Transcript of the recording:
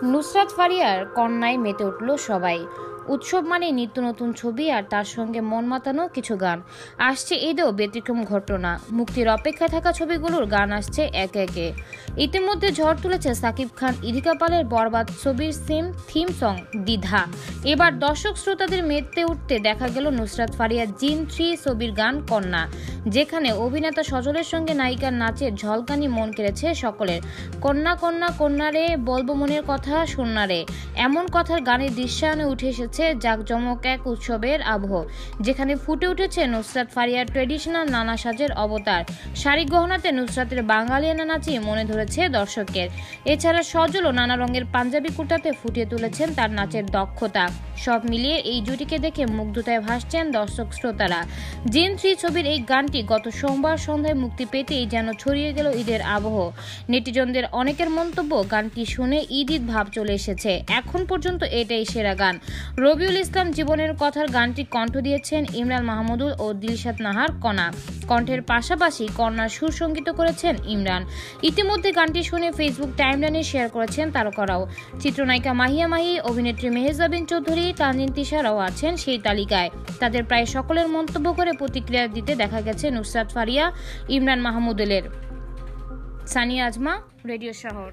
নুসরাত ফারিয়ার কন্যায় মেতে উঠল সবাই। উৎসব মানে নিত্য নতুন ছবি আর তার সঙ্গে মন মাতানো কিছু গান। আসছে ঈদেও ব্যতিক্রম ঘটনা, মুক্তির অপেক্ষায় থাকা ছবিগুলোর গান আসছে একে একে। ইতিমধ্যে ঝড় তুলেছে সাকিব খান ইদিকা পালের বরবাদ ছবির থিম সং দ্বিধা। এবার দর্শক শ্রোতাদের মেতে উঠতে দেখা গেল নুসরাত ফারিয়ার জিন 3 ছবির গান কন্যা, যেখানে অভিনেতা সজলের সঙ্গে নায়িকার নাচের ঝলকানি মন কেড়েছে সকলের। কন্যা কন্যা কন্যা রে, বলবো মনের কথা শোনা রে, এমন কথার গানের দৃশ্যায়নে উঠে এসেছে জাঁকজমক এক উৎসবের আবহ, যেখানে ফুটে উঠেছে নুসরাত ফারিয়ার ট্রেডিশনাল নানা সাজের অবতার। শাড়ি গহনাতে নুসরাতের বাঙালিয়ানা নাচি মনে ধরেছে দর্শকের। এছাড়া সজলও নানা রঙের পাঞ্জাবি কুর্তাতে ফুটিয়ে তুলেছেন তার নাচের দক্ষতা। সব মিলিয়ে এই জুটিকে দেখে মুগ্ধতায় ভাসছেন দর্শক শ্রোতারা। জিন 3 ছবির এই গানটি গত সোমবার সন্ধ্যায় মুক্তি পেতেই যেন ছড়িয়ে গেল ঈদের আবহ। নেটিজনদের অনেকের মন্তব্য, গানটি শুনে ঈদ ঈদ ভাব চলে এসেছে। এখন পর্যন্ত এটাই সেরা গান। রবিউল ইসলাম জীবনের কথার গানটি কণ্ঠ দিয়েছেন ইমরান মাহমুদুল ও দিলশাদ নাহার কণা। কণ্ঠের পাশাপাশি কন্যার সুর সঙ্গীত করেছেন ইমরান। ইতিমধ্যে গানটি শুনে ফেসবুক টাইমলাইনে শেয়ার করেছেন তারকারাও। চিত্রনায়িকা মাহিয়া মাহি, অভিনেত্রী মেহজাবিন চৌধুরী, তানজিন তিশারাও আছেন সেই তালিকায়। তাদের প্রায় সকলের মন্তব্য করে প্রতিক্রিয়া দিতে দেখা গেছে নুসরাত ফারিয়া, ইমরান মাহমুদুলের। সানিয়া আজমা, রেডিও শহর।